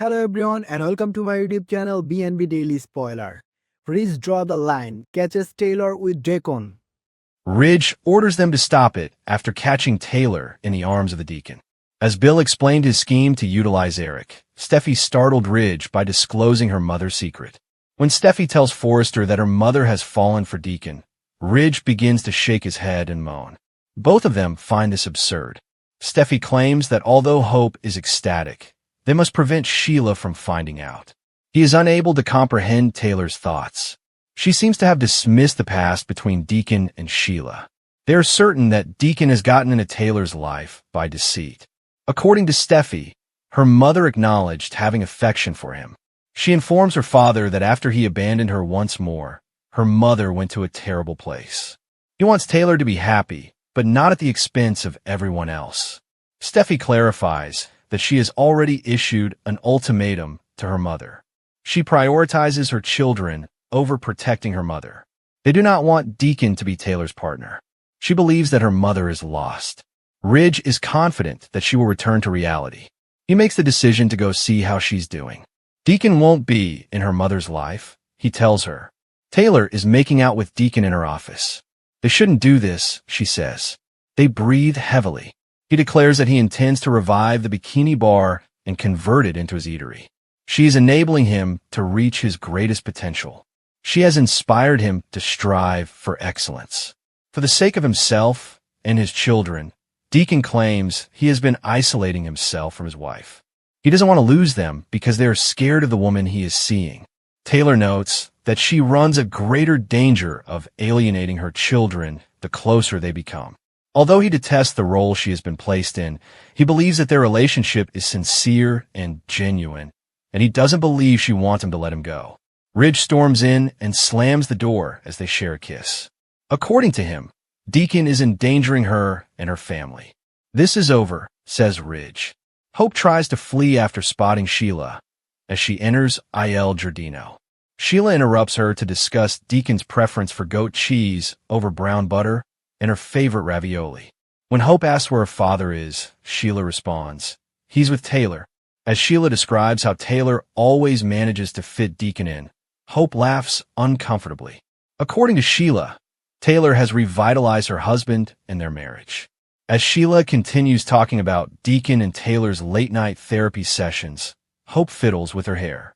Hello everyone and welcome to my YouTube channel BNB Daily Spoiler. Reese draw the line, catches Taylor with Deacon. Ridge orders them to stop it after catching Taylor in the arms of the Deacon. As Bill explained his scheme to utilize Eric, Steffi startled Ridge by disclosing her mother's secret. When Steffi tells Forrester that her mother has fallen for Deacon, Ridge begins to shake his head and moan. Both of them find this absurd. Steffi claims that although Hope is ecstatic, they must prevent Sheila from finding out. He is unable to comprehend Taylor's thoughts. She seems to have dismissed the past between Deacon and Sheila. They are certain that Deacon has gotten into Taylor's life by deceit. According to Steffi, her mother acknowledged having affection for him. She informs her father that after he abandoned her once more, her mother went to a terrible place. He wants Taylor to be happy, but not at the expense of everyone else. Steffi clarifies that she has already issued an ultimatum to her mother. She prioritizes her children over protecting her mother. They do not want Deacon to be Taylor's partner. She believes that her mother is lost. Ridge is confident that she will return to reality. He makes the decision to go see how she's doing. Deacon won't be in her mother's life, he tells her. Taylor is making out with Deacon in her office. They shouldn't do this, she says. They breathe heavily. He declares that he intends to revive the bikini bar and convert it into his eatery. She is enabling him to reach his greatest potential. She has inspired him to strive for excellence. For the sake of himself and his children, Deacon claims he has been isolating himself from his wife. He doesn't want to lose them because they are scared of the woman he is seeing. Taylor notes that she runs a greater danger of alienating her children the closer they become. Although he detests the role she has been placed in, he believes that their relationship is sincere and genuine, and he doesn't believe she wants him to let him go. Ridge storms in and slams the door as they share a kiss. According to him, Deacon is endangering her and her family. This is over, says Ridge. Hope tries to flee after spotting Sheila as she enters Il Giardino. Sheila interrupts her to discuss Deacon's preference for goat cheese over brown butter and her favorite ravioli. When Hope asks where her father is, Sheila responds, "He's with Taylor." As Sheila describes how Taylor always manages to fit Deacon in, Hope laughs uncomfortably. According to Sheila, Taylor has revitalized her husband and their marriage. As Sheila continues talking about Deacon and Taylor's late-night therapy sessions, Hope fiddles with her hair.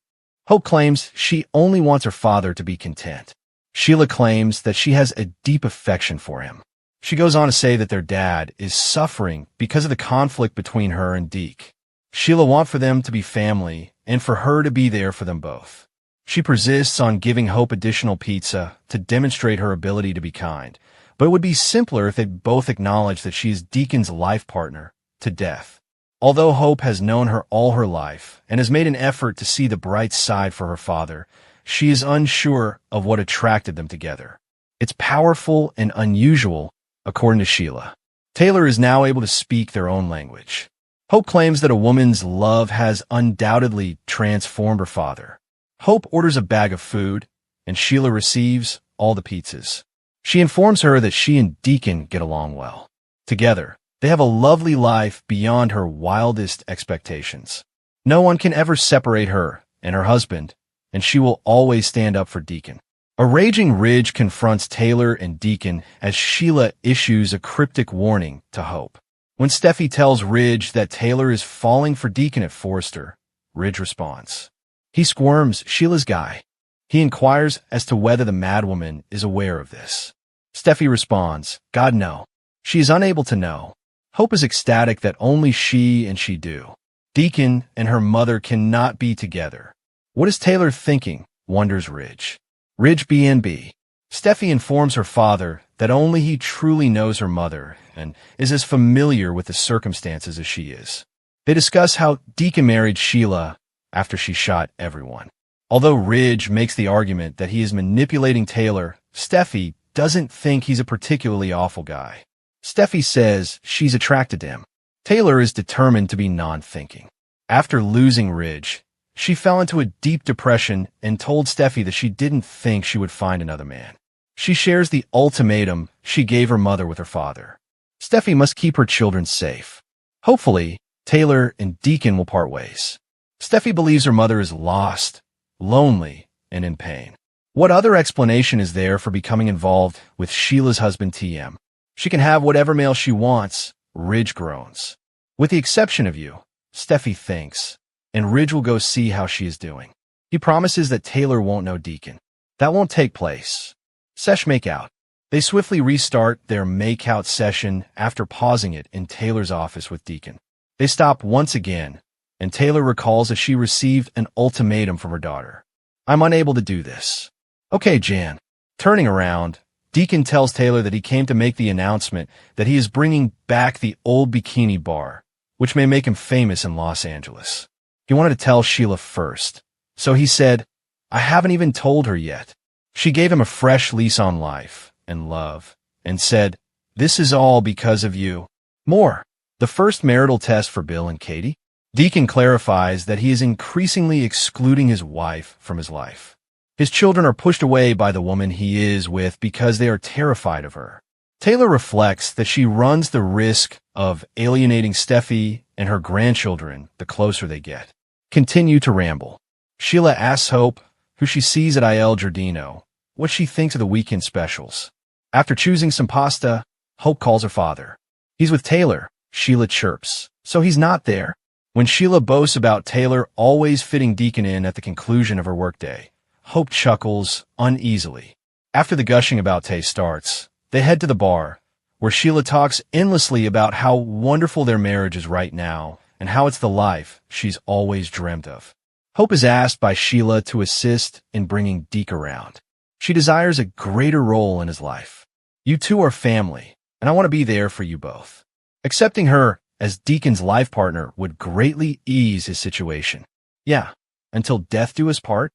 Hope claims she only wants her father to be content. Sheila claims that she has a deep affection for him. She goes on to say that their dad is suffering because of the conflict between her and Deke. Sheila wants for them to be family and for her to be there for them both. She persists on giving Hope additional pizza to demonstrate her ability to be kind, but it would be simpler if they both acknowledged that she is Deacon's life partner to death. Although Hope has known her all her life and has made an effort to see the bright side for her father, she is unsure of what attracted them together. It's powerful and unusual, according to Sheila. Taylor is now able to speak their own language. Hope claims that a woman's love has undoubtedly transformed her father. Hope orders a bag of food, and Sheila receives all the pizzas. She informs her that she and Deacon get along well. Together, they have a lovely life beyond her wildest expectations. No one can ever separate her and her husband, and she will always stand up for Deacon. A raging Ridge confronts Taylor and Deacon as Sheila issues a cryptic warning to Hope. When Steffi tells Ridge that Taylor is falling for Deacon at Forrester, Ridge responds. He squirms Sheila's guy. He inquires as to whether the madwoman is aware of this. Steffi responds, "God, no. She is unable to know." Hope is ecstatic that only she and she do. Deacon and her mother cannot be together. What is Taylor thinking, wonders Ridge. Ridge BNB. Steffi informs her father that only he truly knows her mother and is as familiar with the circumstances as she is. They discuss how Deacon married Sheila after she shot everyone. Although Ridge makes the argument that he is manipulating Taylor, Steffi doesn't think he's a particularly awful guy. Steffi says she's attracted to him. Taylor is determined to be non-thinking. After losing Ridge, she fell into a deep depression and told Steffi that she didn't think she would find another man. She shares the ultimatum she gave her mother with her father. Steffi must keep her children safe. Hopefully, Taylor and Deacon will part ways. Steffi believes her mother is lost, lonely, and in pain. What other explanation is there for becoming involved with Sheila's husband TM? She can have whatever male she wants, Ridge groans. With the exception of you, Steffi thinks, and Ridge will go see how she is doing. He promises that Taylor won't know Deacon. That won't take place. Sesh make out. They swiftly restart their make-out session after pausing it in Taylor's office with Deacon. They stop once again, and Taylor recalls that she received an ultimatum from her daughter. I'm unable to do this. Okay, Jan. Turning around, Deacon tells Taylor that he came to make the announcement that he is bringing back the old bikini bar, which may make him famous in Los Angeles. He wanted to tell Sheila first, so he said, I haven't even told her yet. She gave him a fresh lease on life and love, and said, this is all because of you. More. The first marital test for Bill and Katie? Deacon clarifies that he is increasingly excluding his wife from his life. His children are pushed away by the woman he is with because they are terrified of her. Taylor reflects that she runs the risk of alienating Steffi and her grandchildren the closer they get. Continue to ramble. Sheila asks Hope, who she sees at Il Giardino, what she thinks of the weekend specials. After choosing some pasta, Hope calls her father. He's with Taylor, Sheila chirps, so he's not there. When Sheila boasts about Taylor always fitting Deacon in at the conclusion of her workday, Hope chuckles uneasily. After the gushing about Tay starts, they head to the bar, where Sheila talks endlessly about how wonderful their marriage is right now and how it's the life she's always dreamt of. Hope is asked by Sheila to assist in bringing Deke around. She desires a greater role in his life. You two are family, and I want to be there for you both. Accepting her as Deacon's life partner would greatly ease his situation. Yeah, until death do us part.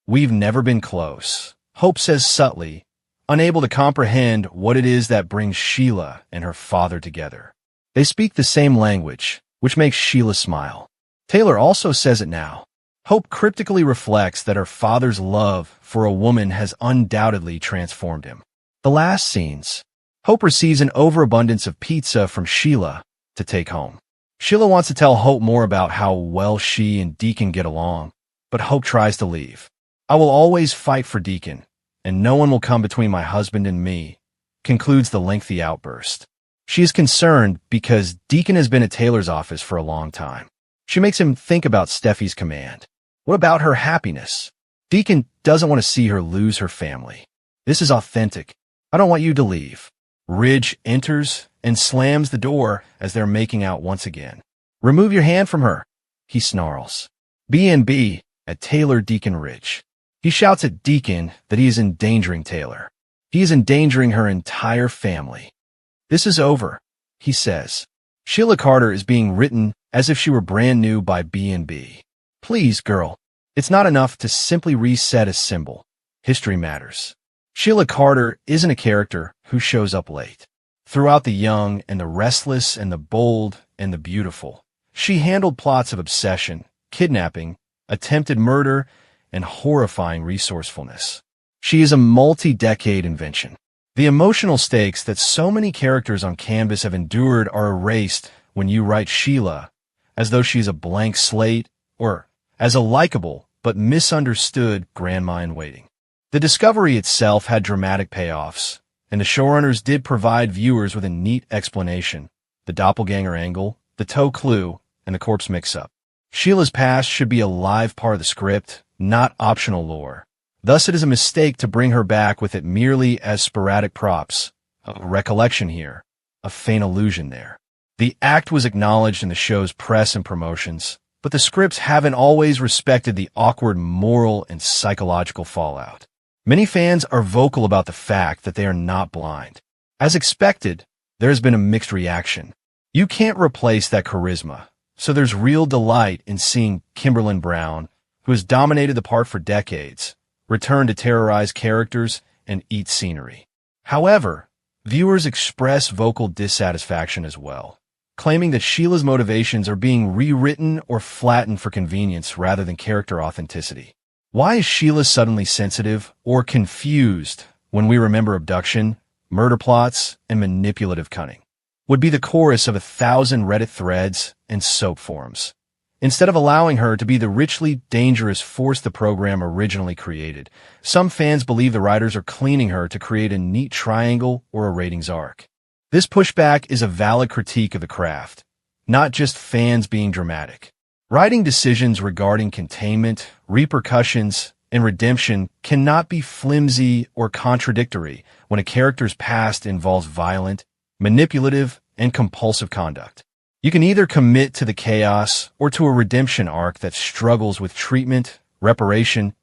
We've never been close, Hope says subtly, unable to comprehend what it is that brings Sheila and her father together. They speak the same language, which makes Sheila smile. Taylor also says it now. Hope cryptically reflects that her father's love for a woman has undoubtedly transformed him. The last scenes. Hope receives an overabundance of pizza from Sheila to take home. Sheila wants to tell Hope more about how well she and Deacon get along, but Hope tries to leave. I will always fight for Deacon, and no one will come between my husband and me, concludes the lengthy outburst. She is concerned because Deacon has been at Taylor's office for a long time. She makes him think about Steffi's command. What about her happiness? Deacon doesn't want to see her lose her family. This is authentic. I don't want you to leave. Ridge enters and slams the door as they're making out once again. Remove your hand from her, he snarls. B&B at Taylor Deacon Ridge. He shouts at Deacon that he is endangering Taylor. He is endangering her entire family. This is over, he says. Sheila Carter is being written as if she were brand new by B&B. Please, girl. It's not enough to simply reset a symbol. History matters. Sheila Carter isn't a character who shows up late. Throughout the young and the restless and the bold and the beautiful, she handled plots of obsession, kidnapping, attempted murder, and horrifying resourcefulness. She is a multi-decade invention. The emotional stakes that so many characters on canvas have endured are erased when you write Sheila as though she's a blank slate or as a likable but misunderstood grandma in waiting. The discovery itself had dramatic payoffs, and the showrunners did provide viewers with a neat explanation: the doppelganger angle, the toe clue, and the corpse mix-up. Sheila's past should be a live part of the script, not optional lore. Thus, it is a mistake to bring her back with it merely as sporadic props. A recollection here, a faint illusion there. The act was acknowledged in the show's press and promotions, but the scripts haven't always respected the awkward moral and psychological fallout. Many fans are vocal about the fact that they are not blind. As expected, there has been a mixed reaction. You can't replace that charisma, so there's real delight in seeing Kimberlin Brown, who has dominated the part for decades, return to terrorize characters and eat scenery. However, viewers express vocal dissatisfaction as well, claiming that Sheila's motivations are being rewritten or flattened for convenience rather than character authenticity. Why is Sheila suddenly sensitive or confused when we remember abduction, murder plots, and manipulative cunning? Would be the chorus of 1,000 Reddit threads and soap forums. Instead of allowing her to be the richly dangerous force the program originally created, some fans believe the writers are cleaning her to create a neat triangle or a ratings arc. This pushback is a valid critique of the craft, not just fans being dramatic. Writing decisions regarding containment, repercussions, and redemption cannot be flimsy or contradictory when a character's past involves violent, manipulative, and compulsive conduct. You can either commit to the chaos or to a redemption arc that struggles with treatment, reparation,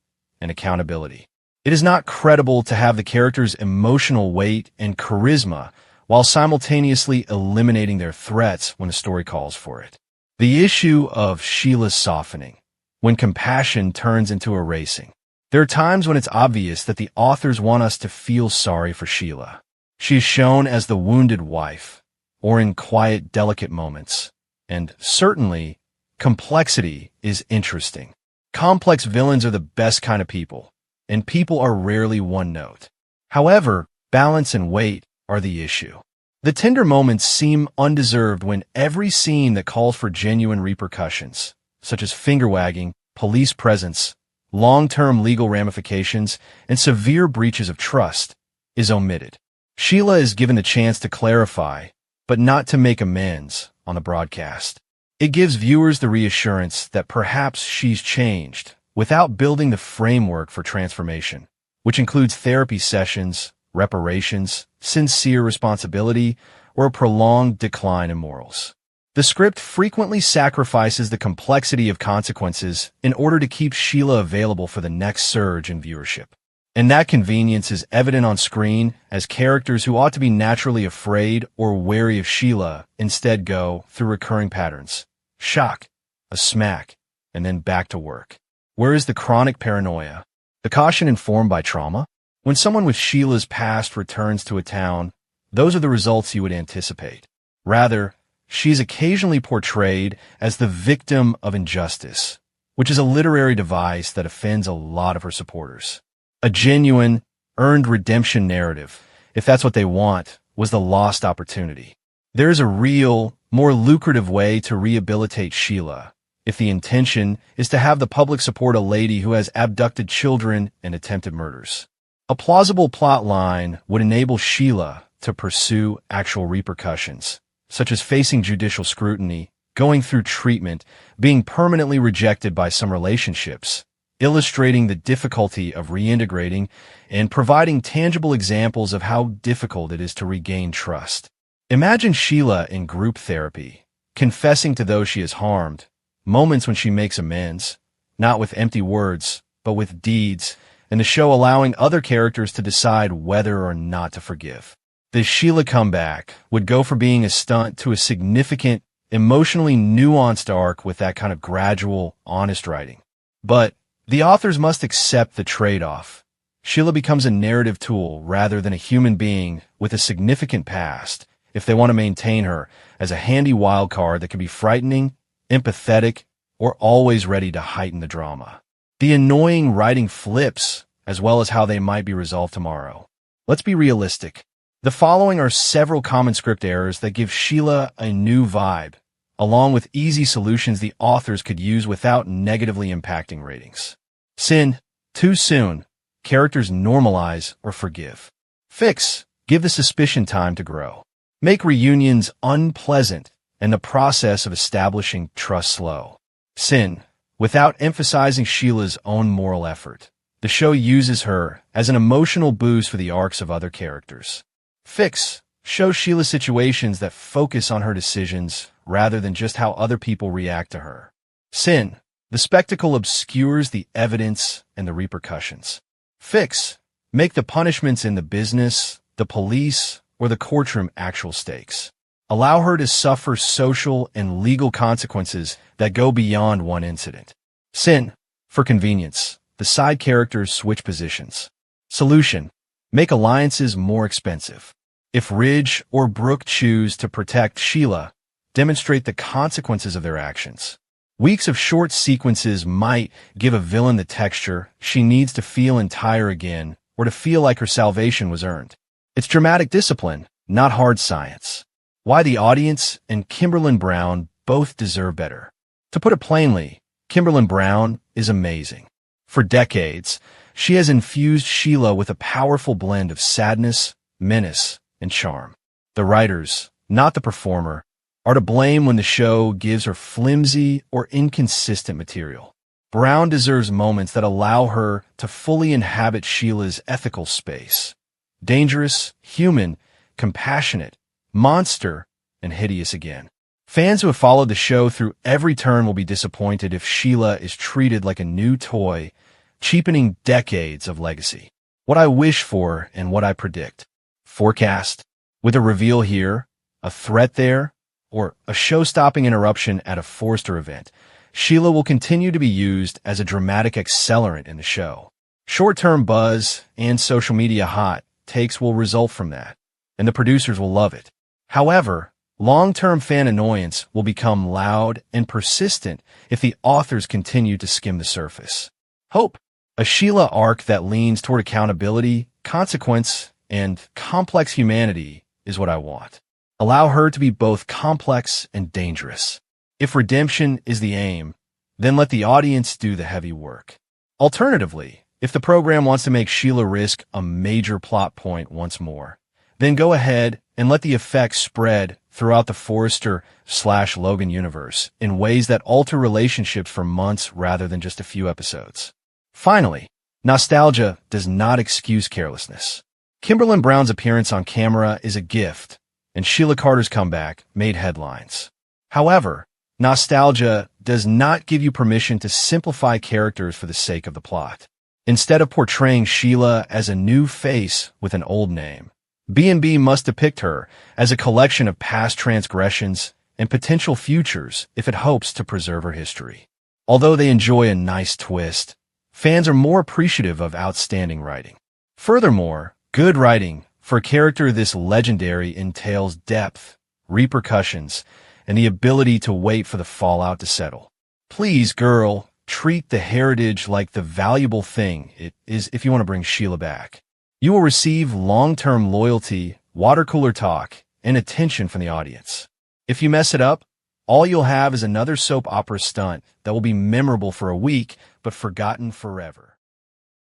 and accountability. It is not credible to have the character's emotional weight and charisma while simultaneously eliminating their threats when the story calls for it. The issue of Sheila's softening, when compassion turns into erasing. There are times when it's obvious that the authors want us to feel sorry for Sheila. She is shown as the wounded wife, or in quiet, delicate moments. And certainly, complexity is interesting. Complex villains are the best kind of people, and people are rarely one note. However, balance and weight are the issue. The tender moments seem undeserved when every scene that calls for genuine repercussions, such as finger-wagging, police presence, long-term legal ramifications, and severe breaches of trust, is omitted. Sheila is given the chance to clarify, but not to make amends on the broadcast. It gives viewers the reassurance that perhaps she's changed, without building the framework for transformation, which includes therapy sessions, reparations, sincere responsibility, or a prolonged decline in morals. The script frequently sacrifices the complexity of consequences in order to keep Sheila available for the next surge in viewership. And that convenience is evident on screen as characters who ought to be naturally afraid or wary of Sheila instead go through recurring patterns. Shock, a smack, and then back to work. Where is the chronic paranoia? The caution informed by trauma? When someone with Sheila's past returns to a town, those are the results you would anticipate. Rather, she's occasionally portrayed as the victim of injustice, which is a literary device that offends a lot of her supporters. A genuine, earned redemption narrative, if that's what they want, was the lost opportunity. There is a real, more lucrative way to rehabilitate Sheila, if the intention is to have the public support a lady who has abducted children and attempted murders. A plausible plot line would enable Sheila to pursue actual repercussions, such as facing judicial scrutiny, going through treatment, being permanently rejected by some relationships, illustrating the difficulty of reintegrating and providing tangible examples of how difficult it is to regain trust. Imagine Sheila in group therapy, confessing to those she has harmed, moments when she makes amends, not with empty words, but with deeds, and the show allowing other characters to decide whether or not to forgive. The Sheila comeback would go from being a stunt to a significant, emotionally nuanced arc with that kind of gradual, honest writing. But the authors must accept the trade-off. Sheila becomes a narrative tool rather than a human being with a significant past if they want to maintain her as a handy wild card that can be frightening, empathetic, or always ready to heighten the drama. The annoying writing flips, as well as how they might be resolved tomorrow. Let's be realistic. The following are several common script errors that give Sheila a new vibe, along with easy solutions the authors could use without negatively impacting ratings. Sin, too soon. Characters normalize or forgive. Fix, give the suspicion time to grow. Make reunions unpleasant and the process of establishing trust slow. Sin, without emphasizing Sheila's own moral effort. The show uses her as an emotional boost for the arcs of other characters. Fix, show Sheila situations that focus on her decisions rather than just how other people react to her. Sin, the spectacle obscures the evidence and the repercussions. Fix, make the punishments in the business, the police, or the courtroom actual stakes. Allow her to suffer social and legal consequences that go beyond one incident. Sin, for convenience, the side characters switch positions. Solution, make alliances more expensive. If Ridge or Brooke choose to protect Sheila, demonstrate the consequences of their actions. Weeks of short sequences might give a villain the texture she needs to feel entire again or to feel like her salvation was earned. It's dramatic discipline, not hard science. Why the audience and Kimberlin Brown both deserve better. To put it plainly, Kimberlyn Brown is amazing. For decades, she has infused Sheila with a powerful blend of sadness, menace, and charm. The writers, not the performer, are to blame when the show gives her flimsy or inconsistent material. Brown deserves moments that allow her to fully inhabit Sheila's ethical space. Dangerous, human, compassionate, monster, and hideous again. Fans who have followed the show through every turn will be disappointed if Sheila is treated like a new toy, cheapening decades of legacy. What I wish for and what I predict. Forecast. With a reveal here, a threat there, or a show-stopping interruption at a Forrester event, Sheila will continue to be used as a dramatic accelerant in the show. Short-term buzz and social media hot takes will result from that, and the producers will love it. However, long-term fan annoyance will become loud and persistent if the authors continue to skim the surface. Hope. A Sheila arc that leans toward accountability, consequence, and complex humanity is what I want. Allow her to be both complex and dangerous. If redemption is the aim, then let the audience do the heavy work. Alternatively, if the program wants to make Sheila risk a major plot point once more, then go ahead and let the effects spread throughout the Forrester/Logan universe in ways that alter relationships for months rather than just a few episodes. Finally, nostalgia does not excuse carelessness. Kimberlyn Brown's appearance on camera is a gift, and Sheila Carter's comeback made headlines. However, nostalgia does not give you permission to simplify characters for the sake of the plot. Instead of portraying Sheila as a new face with an old name, B&B must depict her as a collection of past transgressions and potential futures if it hopes to preserve her history. Although they enjoy a nice twist, fans are more appreciative of outstanding writing. Furthermore, good writing for a character this legendary entails depth, repercussions, and the ability to wait for the fallout to settle. Please, girl, treat the heritage like the valuable thing it is if you want to bring Sheila back. You will receive long-term loyalty, water cooler talk, and attention from the audience. If you mess it up, all you'll have is another soap opera stunt that will be memorable for a week, but forgotten forever.